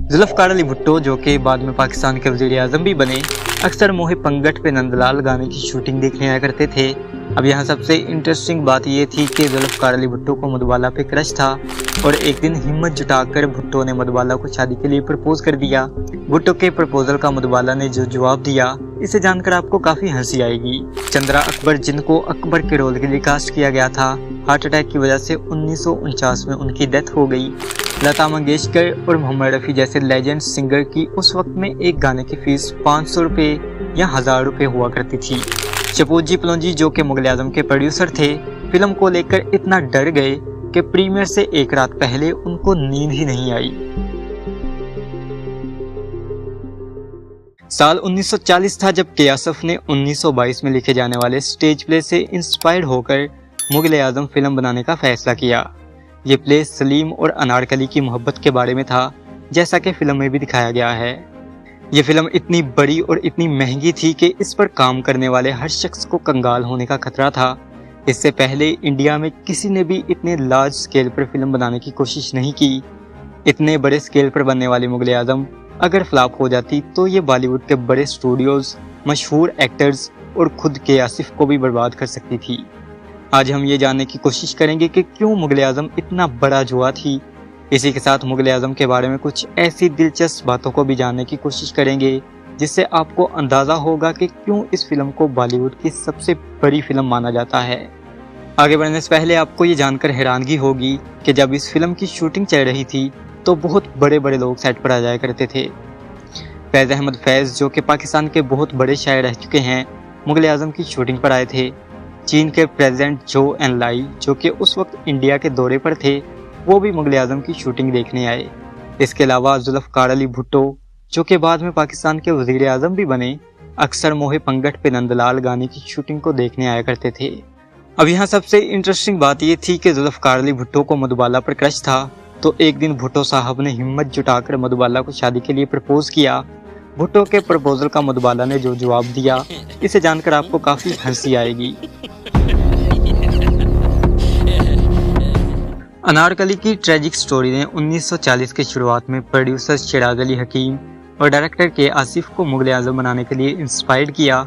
जुल्फ़कार अली भुट्टो, जो कि बाद में पाकिस्तान के वज़ीर-ए-आज़म भी बने, अक्सर मोहे पंगट पे नंदलाल गाने की शूटिंग देखने आया करते थे। अब यहाँ सबसे इंटरेस्टिंग बात ये थी कि जुल्फ़कार अली भुट्टो को मधुबाला पे क्रश था और एक दिन हिम्मत जुटाकर भुट्टो ने मधुबाला को शादी के लिए प्रपोज कर दिया। भुट्टो के प्रपोजल का मधुबाला ने जो जवाब दिया, इसे जानकर आपको काफी हंसी आएगी। चंद्रा अकबर, जिनको अकबर के रोल के लिए कास्ट किया गया था, हार्ट अटैक की वजह से 1949 में उनकी डेथ हो गई। लता मंगेशकर और मोहम्मद रफ़ी जैसे लेजेंड सिंगर की उस वक्त में एक गाने की फीस 500 रुपये या 1000 रुपये हुआ करती थी। शपूजी पलोंजी, जो कि मुगल आजम के प्रोड्यूसर थे, फिल्म को लेकर इतना डर गए कि प्रीमियर से एक रात पहले उनको नींद ही नहीं आई। साल 1940 था जब के आसफ ने 1922 में लिखे जाने वाले स्टेज प्ले से इंस्पायर्ड होकर मुगल आजम फिल्म बनाने का फैसला किया। ये प्ले सलीम और अनारकली की मोहब्बत के बारे में था, जैसा कि फिल्म में भी दिखाया गया है। ये फिल्म इतनी बड़ी और इतनी महंगी थी कि इस पर काम करने वाले हर शख्स को कंगाल होने का खतरा था। इससे पहले इंडिया में किसी ने भी इतने लार्ज स्केल पर फिल्म बनाने की कोशिश नहीं की। इतने बड़े स्केल पर बनने वाली मुगल आजम अगर फ्लॉप हो जाती तो ये बॉलीवुड के बड़े स्टूडियोज, मशहूर एक्टर्स और खुद के आसिफ को भी बर्बाद कर सकती थी। आज हम ये जानने की कोशिश करेंगे कि क्यों मुगल आजम इतना बड़ा जुआ थी। इसी के साथ मुगल आजम के बारे में कुछ ऐसी दिलचस्प बातों को भी जानने की कोशिश करेंगे, जिससे आपको अंदाज़ा होगा कि क्यों इस फिल्म को बॉलीवुड की सबसे बड़ी फिल्म माना जाता है। आगे बढ़ने से पहले आपको ये जानकर हैरानगी होगी कि जब इस फिल्म की शूटिंग चल रही थी तो बहुत बड़े बड़े लोग सेट पर आ जाया करते थे। फैज़ अहमद फैज़, जो कि पाकिस्तान के बहुत बड़े शायर रह चुके हैं, मुगल आजम की शूटिंग पर आए थे। चीन के प्रेसिडेंट जो एनलाई, जो कि उस वक्त इंडिया के दौरे पर थे, वो भी मुगल आजम की शूटिंग देखने आए। इसके अलावा जुल्फ़कार अली भुट्टो, जो कि बाद में पाकिस्तान के वज़ीर-ए-आज़म भी बने, अक्सर मोहे पंगट पे नंदलाल गाने की शूटिंग को देखने आया करते थे। अब यहाँ सबसे इंटरेस्टिंग बात ये थी कि जुल्फ़कार अली भुट्टो को मधुबाला पर क्रश था, तो एक दिन भुट्टो साहब ने हिम्मत जुटाकर मधुबाला को शादी के लिए प्रपोज किया। भुट्टो के प्रपोजल का मधुबाला ने जो जवाब दिया, इसे जानकर आपको काफी हंसी आएगी। अनारकली की ट्रेजिक स्टोरी ने 1940 के शुरुआत में प्रोड्यूसर शिराज अली हकीम और डायरेक्टर के आसिफ को मुगल आजम बनाने के लिए इंस्पायर्ड किया।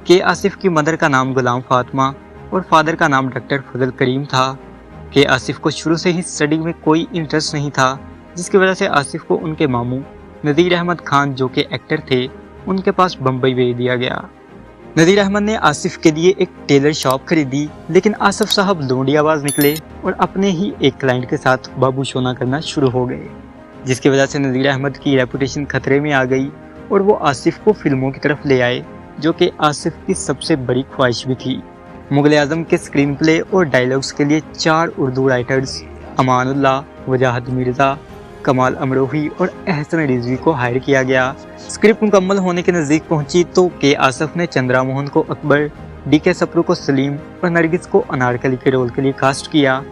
के आसिफ की मदर का नाम गुलाम फातिमा और फादर का नाम डॉक्टर फजल करीम था। के आसिफ को शुरू से ही स्टडी में कोई इंटरेस्ट नहीं था, जिसकी वजह से आसिफ को उनके मामू नज़ीर अहमद खान, जो कि एक्टर थे, उनके पास बम्बई भेज दिया गया। नज़ीर अहमद ने आसिफ के लिए एक टेलर शॉप खरीदी, लेकिन आसिफ साहब लोंडियाबाज निकले और अपने ही एक क्लाइंट के साथ बाबू शोना करना शुरू हो गए, जिसकी वजह से नज़ीर अहमद की रेपुटेशन खतरे में आ गई और वो आसिफ को फिल्मों की तरफ ले आए, जो कि आसिफ की सबसे बड़ी ख्वाहिश भी थी। मुगल आजम के स्क्रीन प्ले और डायलॉग्स के लिए 4 उर्दू राइटर्स अमानुल्लाह, वजाहत मिर्ज़ा, कमाल अमरोही और एहसन रिजवी को हायर किया गया। स्क्रिप्ट मुकम्मल होने के नज़दीक पहुंची तो के आसफ ने चंद्रा मोहन को अकबर, डीके सप्रू को सलीम और नरगिस को अनारकली के रोल के लिए कास्ट किया।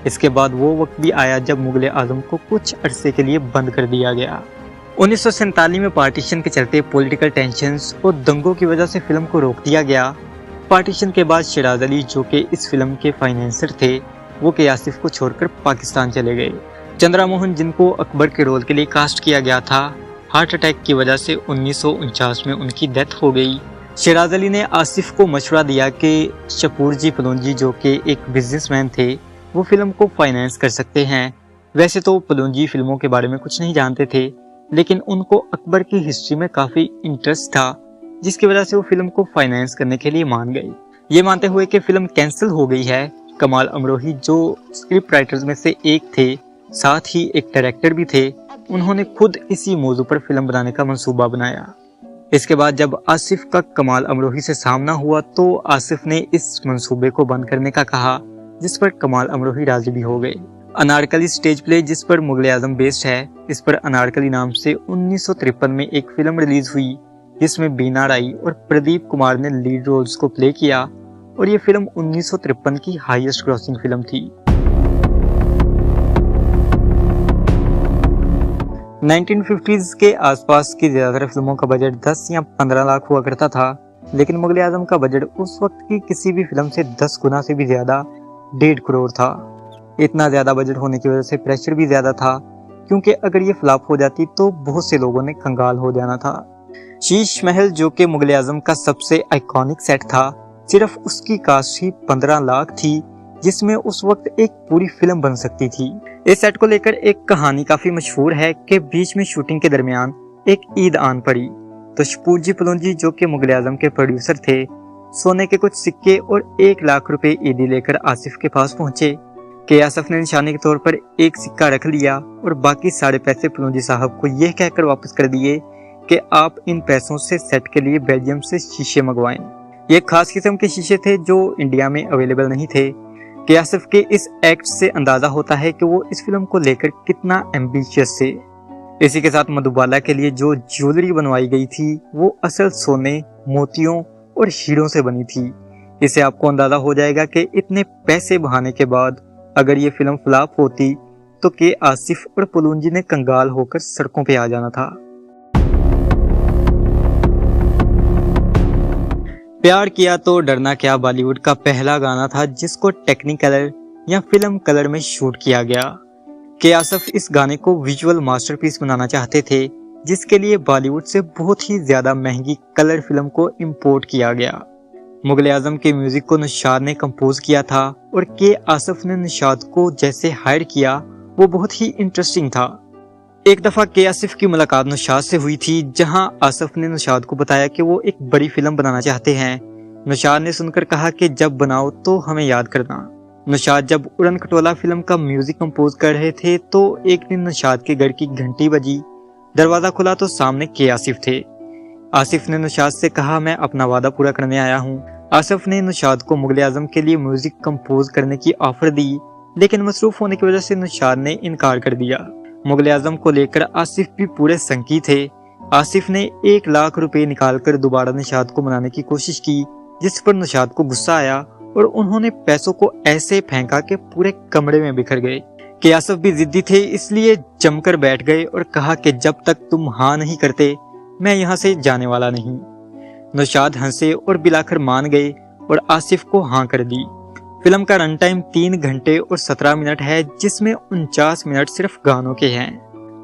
इसके बाद वो वक्त भी आया जब मुगल आजम को कुछ अरसे के लिए बंद कर दिया गया। 1947 में पार्टीशन के चलते पॉलिटिकल टेंशन्स और दंगों की वजह से फिल्म को रोक दिया गया। पार्टीशन के बाद शिराज अली, जो कि इस फिल्म के फाइनेंसर थे, वो के आसिफ को छोड़कर पाकिस्तान चले गए। चंद्रा मोहन, जिनको अकबर के रोल के लिए कास्ट किया गया था, हार्ट अटैक की वजह से 1949 में उनकी डेथ हो गई। शिराज अली ने आसिफ को मशवरा दिया कि शपूजी पलोंजी, जो कि एक बिजनेसमैन थे, वो फिल्म को फाइनेंस कर सकते हैं। वैसे तो पलोंजी फिल्मों के बारे में कुछ नहीं जानते थे, लेकिन उनको अकबर की हिस्ट्री में काफ़ी इंटरेस्ट था, जिसकी वजह से वो फिल्म को फाइनेंस करने के लिए मान गए। ये मानते हुए कि फिल्म कैंसिल हो गई है, कमाल अमरोही, जो स्क्रिप्ट राइटर्स में से एक थे, साथ ही एक डायरेक्टर भी थे, उन्होंने खुद इसी मौजू पर फिल्म बनाने का मंसूबा बनाया। इसके बाद जब आसिफ का कमाल अमरोही से सामना हुआ तो आसिफ ने इस मंसूबे को बंद करने का कहा, जिस पर कमाल अमरोही राजी भी हो गए। अनारकली स्टेज प्ले, जिस पर मुगल आजम बेस्ड है, इस पर अनारकली नाम से 1953 में एक फिल्म रिलीज हुई, जिसमें बीना राई और प्रदीप कुमार ने लीड रोल्स को प्ले किया, और ये फिल्म 1953 की हाईएस्ट ग्रॉसिंग फिल्म थी। 1950s के आसपास की ज्यादातर फिल्मों का बजट 10 या 15 लाख हुआ करता था, लेकिन मुगल आजम का बजट उस वक्त की किसी भी फिल्म से 10 गुना से भी ज्यादा 1.5 करोड़ था। इतना ज्यादा बजट होने की वजह से प्रेशर भी ज्यादा था, क्योंकि अगर ये फ्लॉप हो जाती तो बहुत से लोगों ने कंगाल हो जाना था। शीश महल, जो कि मुगल आजम का सबसे आइकॉनिक सेट था, सिर्फ उसकी कास्ट ही 15 लाख थी, जिसमें उस वक्त एक पूरी फिल्म बन सकती थी। इस सेट को लेकर एक कहानी काफी मशहूर है कि बीच में शूटिंग के दरमियान एक ईद आन पड़ी तो शपूरजी पलोंजी, जो कि मुगल आजम के प्रोड्यूसर थे, सोने के कुछ सिक्के और 1 लाख रुपए ईदी लेकर आसिफ के पास पहुंचे कि आसिफ ने निशाने के तौर पर एक सिक्का रख लिया और बाकी सारे पैसे पलोंजी साहब को यह कहकर वापस कर दिए कि आप इन पैसों से सेट के लिए बेल्जियम से शीशे मंगवाएं। ये खास किस्म के शीशे थे जो इंडिया में अवेलेबल नहीं थे। कि आसिफ के इस एक्ट से अंदाजा होता है कि वो इस फिल्म को लेकर कितना एम्बिशियस थे। इसी के साथ मधुबाला के लिए जो ज्वेलरी बनवाई गई थी वो असल सोने, मोतियों और हीरों से बनी थी। इससे आपको अंदाजा हो जाएगा कि इतने पैसे बहाने के बाद अगर ये फिल्म फ्लॉप होती तो के आसिफ और पलोंजी ने कंगाल होकर सड़कों पे आ जाना था। प्यार किया तो डरना क्या बॉलीवुड का पहला गाना था जिसको टेक्निकलर या फिल्म कलर में शूट किया गया। के आसिफ इस गाने को विजुअल मास्टरपीस बनाना चाहते थे, जिसके लिए बॉलीवुड से बहुत ही ज्यादा महंगी कलर फिल्म को इंपोर्ट किया गया। मुगल आजम के म्यूजिक को नौशाद ने कंपोज किया था और के आसिफ ने नौशाद को जैसे हायर किया वो बहुत ही इंटरेस्टिंग था। एक दफा के आसिफ की मुलाकात नौशाद से हुई थी, जहां आसिफ ने नौशाद को बताया कि वो एक बड़ी फिल्म बनाना चाहते हैं। नौशाद ने सुनकर कहा कि जब बनाओ तो हमें याद करना। नौशाद जब उड़न खटोला फिल्म का म्यूजिक कंपोज कर रहे थे तो एक दिन नौशाद के घर की घंटी बजी, दरवाजा खुला तो सामने के आसिफ थे। आसिफ ने नौशाद से कहा, मैं अपना वादा पूरा करने आया हूँ। आसिफ ने नौशाद को मुगल आजम के लिए म्यूजिक कंपोज करने की ऑफर दी, लेकिन मसरूफ होने की वजह से नौशाद ने इनकार कर दिया। मुगल आजम को लेकर आसिफ भी पूरे संकी थे। आसिफ ने 1 लाख रुपए निकालकर दोबारा नौशाद को मनाने की कोशिश की, जिस पर नौशाद को गुस्सा आया और उन्होंने पैसों को ऐसे फेंका कि पूरे कमरे में बिखर गए। कि आसिफ भी जिद्दी थे, इसलिए जमकर बैठ गए और कहा कि जब तक तुम हाँ नहीं करते मैं यहाँ से जाने वाला नहीं। नौशाद हंसे और बिलाकर मान गए और आसिफ को हाँ कर दी। फिल्म का रन टाइम 3 घंटे और 17 मिनट है, जिसमें 49 मिनट सिर्फ गानों के हैं।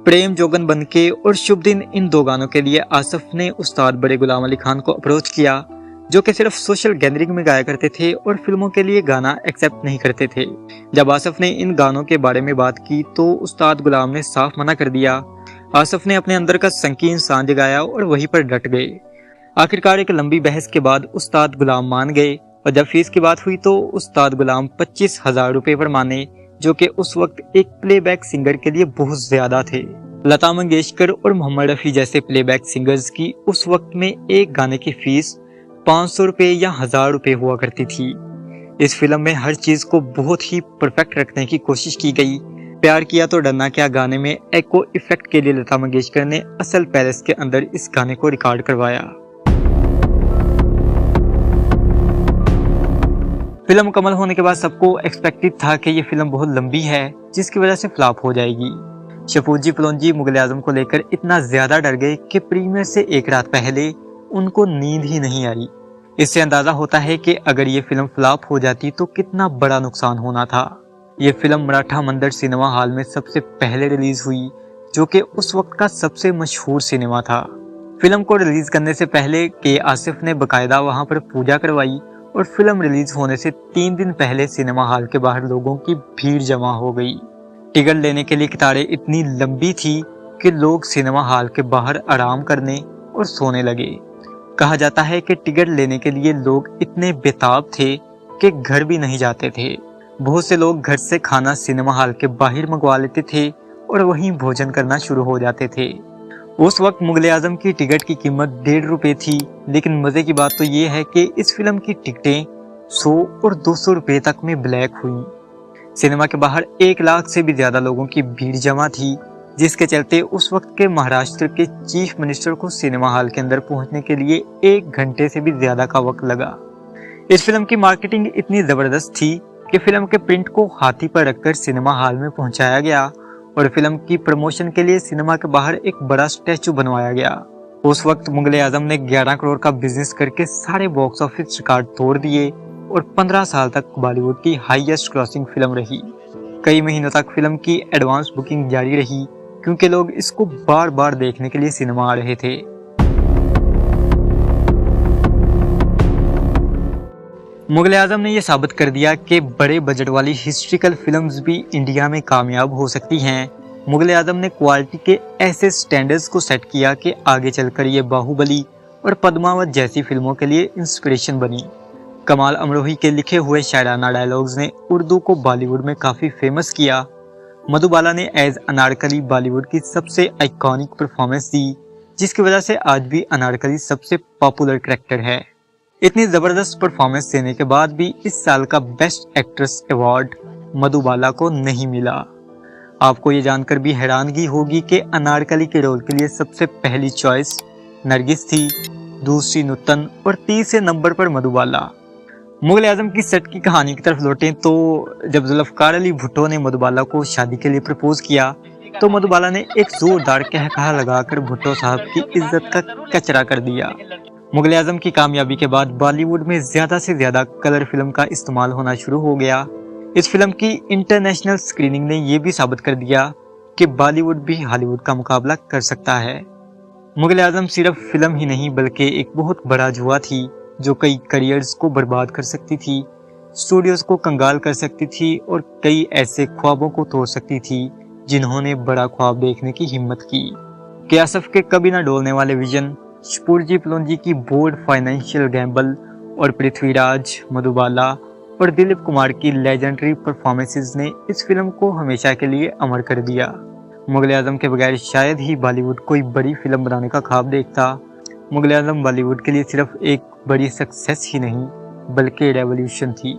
प्रेम जोगन बनके और शुभ दिन, इन 2 गानों के लिए आसिफ ने उस्ताद बड़े गुलाम अली खान को अप्रोच किया, जो कि सिर्फ सोशल गैदरिंग में गाया करते थे और फिल्मों के लिए गाना एक्सेप्ट नहीं करते थे। जब आसिफ ने इन गानों के बारे में बात की तो उस्ताद गुलाम ने साफ मना कर दिया। आसिफ ने अपने अंदर का संकी इंसान जगाया और वहीं पर डट गए। आखिरकार एक लंबी बहस के बाद उस्ताद गुलाम मान गए और जब फीस की बात हुई तो उस्ताद गुलाम 25,000 रुपए पर माने, जो कि उस वक्त एक प्लेबैक सिंगर के लिए बहुत ज्यादा थे। लता मंगेशकर और मोहम्मद रफी जैसे प्लेबैक सिंगर्स की उस वक्त में एक गाने की फीस 500 रुपए या 1000 रुपए हुआ करती थी। इस फिल्म में हर चीज को बहुत ही परफेक्ट रखने की कोशिश की गई। प्यार किया तो डरना क्या गाने में एको इफेक्ट के लिए लता मंगेशकर ने असल पैलेस के अंदर इस गाने को रिकॉर्ड करवाया। फिल्म मुकम्मल होने के बाद सबको एक्सपेक्टेड था कि ये फिल्म बहुत लंबी है, जिसकी वजह से फ्लॉप हो जाएगी। शपूरजी पलोंजी मुगल आजम को लेकर इतना ज्यादा डर गए कि प्रीमियर से एक रात पहले उनको नींद ही नहीं आई। इससे अंदाजा होता है कि अगर ये फिल्म फ्लॉप हो जाती तो कितना बड़ा नुकसान होना था। ये फिल्म मराठा मंदिर सिनेमा हॉल में सबसे पहले रिलीज हुई, जो कि उस वक्त का सबसे मशहूर सिनेमा था। फिल्म को रिलीज करने से पहले के आसिफ ने बकायदा वहां पर पूजा करवाई और फिल्म रिलीज होने से 3 दिन पहले सिनेमा हॉल के बाहर लोगों की भीड़ जमा हो गई। टिकट लेने के लिए कतारें इतनी लंबी थी कि लोग सिनेमा हॉल के बाहर आराम करने और सोने लगे। कहा जाता है कि टिकट लेने के लिए लोग इतने बेताब थे कि घर भी नहीं जाते थे। बहुत से लोग घर से खाना सिनेमा हॉल के बाहर मंगवा लेते थे और वहीं भोजन करना शुरू हो जाते थे। उस वक्त मुगल आजम की टिकट की कीमत 1.5 रुपए थी, लेकिन मजे की बात तो ये है कि इस फिल्म की टिकटें 100 और 200 रुपए तक में ब्लैक हुई। सिनेमा के बाहर 1 लाख से भी ज्यादा लोगों की भीड़ जमा थी, जिसके चलते उस वक्त के महाराष्ट्र के चीफ मिनिस्टर को सिनेमा हॉल के अंदर पहुंचने के लिए 1 घंटे से भी ज्यादा का वक्त लगा। इस फिल्म की मार्केटिंग इतनी जबरदस्त थी कि फिल्म के प्रिंट को हाथी पर रखकर सिनेमा हॉल में पहुंचाया गया और फिल्म की प्रमोशन के लिए सिनेमा के बाहर एक बड़ा स्टैचू बनवाया गया। उस वक्त मुगल आजम ने 11 करोड़ का बिजनेस करके सारे बॉक्स ऑफिस रिकॉर्ड तोड़ दिए और 15 साल तक बॉलीवुड की हाईएस्ट क्रॉसिंग फिल्म रही। कई महीनों तक फिल्म की एडवांस बुकिंग जारी रही क्योंकि लोग इसको बार बार देखने के लिए सिनेमा आ रहे थे। मुगल आजम ने यह साबित कर दिया कि बड़े बजट वाली हिस्ट्रिकल फिल्म्स भी इंडिया में कामयाब हो सकती हैं। मुगल आजम ने क्वालिटी के ऐसे स्टैंडर्ड्स को सेट किया कि आगे चलकर ये बाहुबली और पद्मावत जैसी फिल्मों के लिए इंस्पिरेशन बनी। कमाल अमरोही के लिखे हुए शायराना डायलॉग्स ने उर्दू को बॉलीवुड में काफ़ी फेमस किया। मधुबाला ने एज अनारकली बॉलीवुड की सबसे आइकॉनिक परफॉर्मेंस दी, जिसकी वजह से आज भी अनारकली सबसे पॉपुलर कैरेक्टर है। इतनी ज़बरदस्त परफॉर्मेंस देने के बाद भी इस साल का बेस्ट एक्ट्रेस अवार्ड मधुबाला को नहीं मिला। आपको ये जानकर भी हैरानगी होगी कि अनारकली के रोल के लिए सबसे पहली चॉइस नरगिस थी, दूसरी नुतन और तीसरे नंबर पर मधुबाला। मुगल आजम की सेट की कहानी की तरफ लौटें तो जब जुल्फकार अली भुट्टो ने मधुबाला को शादी के लिए प्रपोज किया तो मधुबाला ने एक जोरदार कहकहा लगाकर भुट्टो साहब की इज्जत का कचरा कर दिया। मुगल आजम की कामयाबी के बाद बॉलीवुड में ज़्यादा से ज़्यादा कलर फिल्म का इस्तेमाल होना शुरू हो गया। इस फिल्म की इंटरनेशनल स्क्रीनिंग ने यह भी साबित कर दिया कि बॉलीवुड भी हॉलीवुड का मुकाबला कर सकता है। मुगल आजम सिर्फ फिल्म ही नहीं बल्कि एक बहुत बड़ा जुआ थी जो कई करियर्स को बर्बाद कर सकती थी, स्टूडियोज को कंगाल कर सकती थी और कई ऐसे ख्वाबों को तोड़ सकती थी जिन्होंने बड़ा ख्वाब देखने की हिम्मत की। आसिफ के कभी ना डोलने वाले विजन, शपूरजी पलोंजी की बोल्ड फाइनेंशियल गैम्बल और पृथ्वीराज, मधुबाला और दिलीप कुमार की लेजेंडरी परफॉर्मेंसेस ने इस फिल्म को हमेशा के लिए अमर कर दिया। मुगल आजम के बगैर शायद ही बॉलीवुड कोई बड़ी फिल्म बनाने का ख्वाब देखता। मुगल आजम बॉलीवुड के लिए सिर्फ एक बड़ी सक्सेस ही नहीं बल्कि रेवोल्यूशन थी।